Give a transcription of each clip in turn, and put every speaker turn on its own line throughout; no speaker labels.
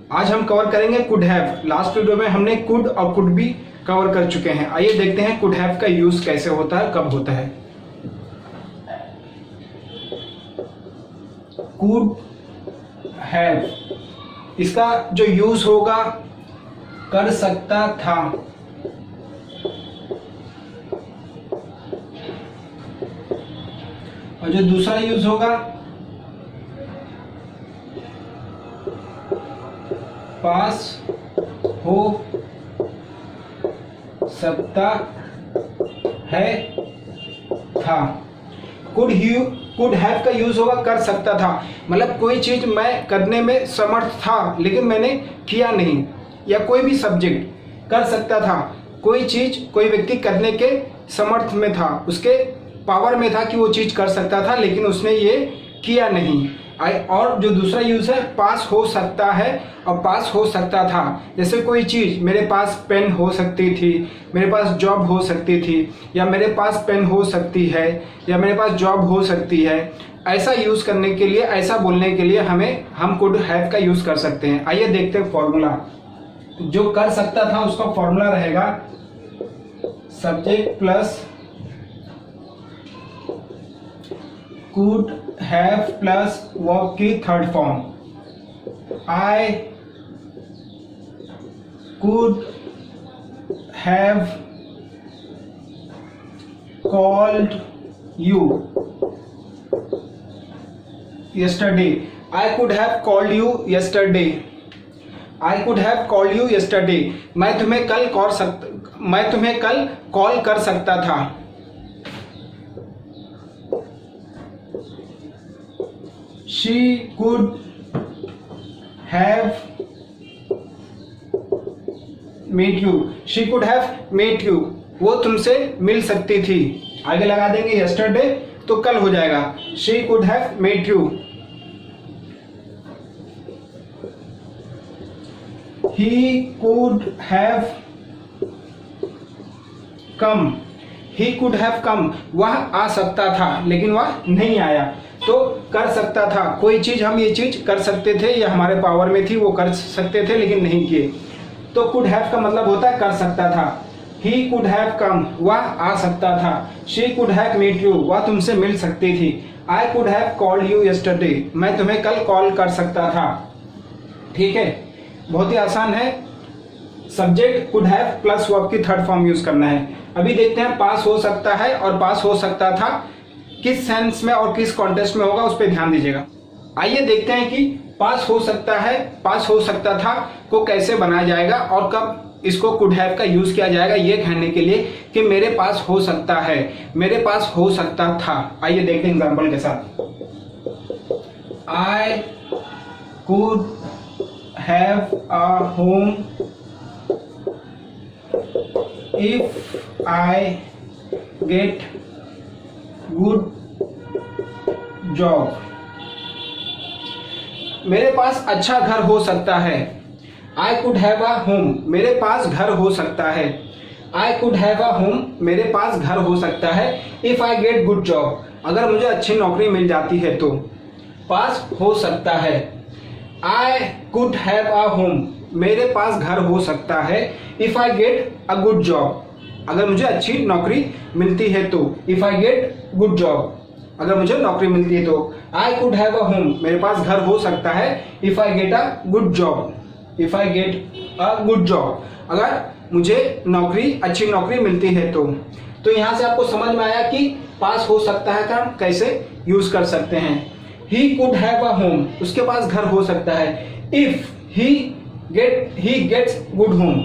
आज हम कवर करेंगे कुड हैव। लास्ट वीडियो में हमने कुड और कुड बी कवर कर चुके हैं। आइए देखते हैं कुड हैव का यूज कैसे होता है, कब होता है। कुड हैव, इसका जो यूज होगा कर सकता था, और जो दूसरा यूज होगा पास हो सकता है था। कुड हैव का यूज होगा कर सकता था, मतलब कोई चीज मैं करने में समर्थ था लेकिन मैंने किया नहीं, या कोई भी सब्जेक्ट कर सकता था, कोई चीज कोई व्यक्ति करने के समर्थ में था, उसके पावर में था कि वो चीज कर सकता था लेकिन उसने ये किया नहीं। और जो दूसरा यूज है पास हो सकता है और पास हो सकता था। जैसे कोई चीज, मेरे पास पेन हो सकती थी, मेरे पास जॉब हो सकती थी, या मेरे पास पेन हो सकती है, या मेरे पास जॉब हो सकती है, ऐसा यूज करने के लिए, ऐसा बोलने के लिए हम कुड हैव का यूज कर सकते हैं। आइए देखते हैं फॉर्मूला। जो कर सकता था उसका फॉर्मूला रहेगा subject plus could have plus verb की third form. I could have called you yesterday. I could have called you yesterday. I could have called you yesterday. मैं तुम्हें कल कॉल कर सकता था। She could have met you. She could have met you. वो तुमसे मिल सकती थी। आगे लगा देंगे yesterday तो कल हो जाएगा। She could have met you. He could have come. He could have come. वह आ सकता था लेकिन वह नहीं आया। तो कर सकता था, कोई चीज, हम ये चीज कर सकते थे या हमारे पावर में थी, वो कर सकते थे लेकिन नहीं किए। तो कुड हैव का मतलब होता है कर सकता था। He could have come, वह आ सकता था। She could have met you, वह तुमसे मिल सकती थी। I could have called you yesterday, मैं तुम्हें कल कॉल कर सकता था। ठीक है, बहुत ही आसान है। Subject could have plus verb की थर्ड फॉर्म यूज करना है। अभी देखते हैं पास हो सकता है और पास हो सकता था किस सेंस में और किस कॉन्टेक्स्ट में होगा, उस पर ध्यान दीजिएगा। आइए देखते हैं कि पास हो सकता है, पास हो सकता था को कैसे बनाया जाएगा और कब इसको कुड हैव का यूज किया जाएगा, ये कहने के लिए कि मेरे पास हो सकता है, मेरे पास हो सकता था। आइए देखते हैं एग्जांपल के साथ। आई could have a home if I get good job. मेरे पास अच्छा घर हो सकता है। आई कुड हैव अ होम, मेरे पास घर हो सकता है। आई कुड हैव अ होम, मेरे पास घर हो सकता है। If I get good job, अगर मुझे अच्छी नौकरी मिल जाती है तो। पास हो सकता है। आई कुड हैव अ होम, मेरे पास घर हो सकता है। If I get a good job, अगर मुझे अच्छी नौकरी मिलती है तो। If I get good job, अगर मुझे नौकरी मिलती है तो। आई कुड हैव अ होम, मेरे पास घर हो सकता है। If I get a good job, if I get a good job, अगर मुझे नौकरी, अच्छी नौकरी मिलती है तो। यहां से आपको समझ में आया कि पास हो सकता है का कैसे यूज कर सकते हैं। He could have a home, उसके पास घर हो सकता है। If he gets good home,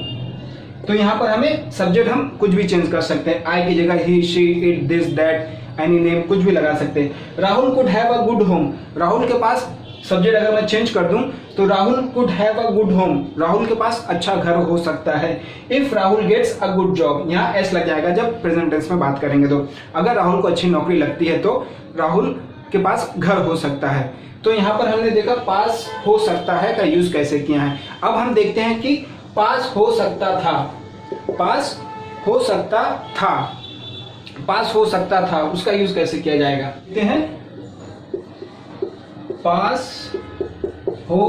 तो यहाँ पर हमें सब्जेक्ट हम कुछ भी चेंज कर सकते हैं। आई की जगह he, she, it, this, that, any name कुछ भी लगा सकते हैं। Rahul could have a good home, Rahul के पास, सब्जेक्ट अगर मैं चेंज कर दूं तो Rahul could have a good home, Rahul के पास अच्छा घर हो सकता है। If Rahul gets a good job, यहाँ एस लग जाएगा जब प्रेजेंट टेंस में बात करेंगे तो। अगर राहुल को अच्छी नौकरी लगती है तो राहुल के पास घर हो सकता है। तो यहाँ पर हमने देखा पास हो सकता है का यूज कैसे किया है। अब हम देखते हैं कि पास हो सकता था, पास हो सकता था, पास हो सकता था, उसका यूज कैसे किया जाएगा देखते हैं। पास हो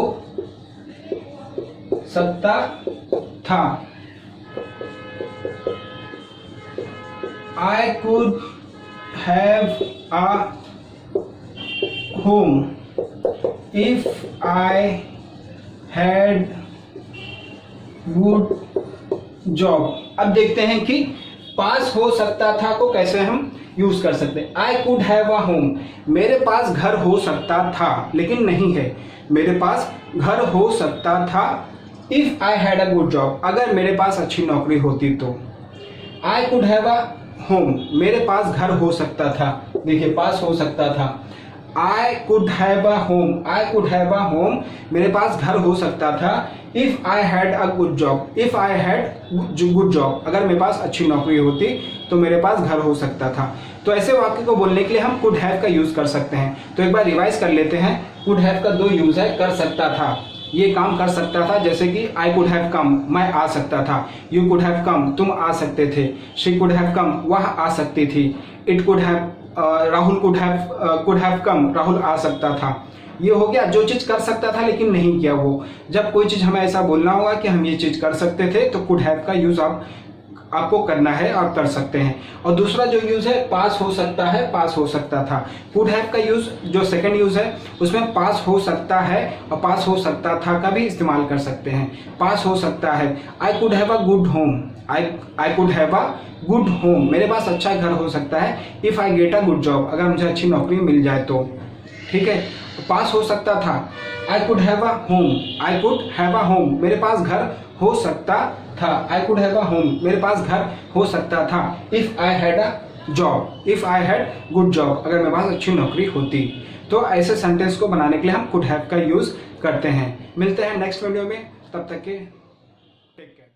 सकता था। I could have a home if I had good job। अब देखते हैं कि पास हो सकता था को कैसे हम यूज कर सकते हैं। आई कुड हैव अ होम, मेरे पास घर हो सकता था लेकिन नहीं है। मेरे पास घर हो सकता था if I had a good job, अगर मेरे पास अच्छी नौकरी होती तो। आई कुड हैव अ होम, मेरे पास घर हो सकता था, देखिए पास हो सकता था। आई could have a home, I could have a home, मेरे पास घर हो सकता था if I had a good job, if I had good job, अगर मेरे पास अच्छी नौकरी होती तो मेरे पास घर हो सकता था। तो ऐसे वाक्य को बोलने के लिए हम कुड हैव का यूज कर सकते हैं। तो एक बार रिवाइज कर लेते हैं। कुड हैव का दो यूज है, कर सकता था, ये काम कर सकता था, जैसे कि आई कुड हैव कम, मैं आ सकता था। यू कुड हैव कम, तुम आ सकते थे। शी कुड हैव कम, वह आ सकती थी। It could have, Rahul could have come, Rahul आ सकता था। ये हो गया जो चीज कर सकता था लेकिन नहीं किया वो। जब कोई चीज हमें ऐसा बोलना होगा कि हम ये चीज कर सकते थे तो कुड हैव का यूज आपको करना है और कर सकते हैं। और दूसरा जो यूज है पास हो सकता है, पास हो सकता था। कुड हैव का यूज जो सेकंड यूज है उसमें पास हो सकता है और पास हो सकता था का भी इस्तेमाल कर सकते हैं। पास हो सकता है, आई could have a good home, I could have a good home, मेरे पास अच्छा घर हो सकता है if I get a good job, अगर मुझे अच्छी नौकरी मिल जाए तो। ठीक है, पास हो सकता था, आई could have a home, I could have a home, मेरे पास घर हो सकता था। आई कुड हैव अ होम, मेरे पास घर हो सकता था if I had a job, if I had good job, अगर मेरे पास अच्छी नौकरी होती। तो ऐसे सेंटेंस को बनाने के लिए हम कुड हैव का यूज करते हैं। मिलते हैं नेक्स्ट वीडियो में, तब तक के टेक केयर।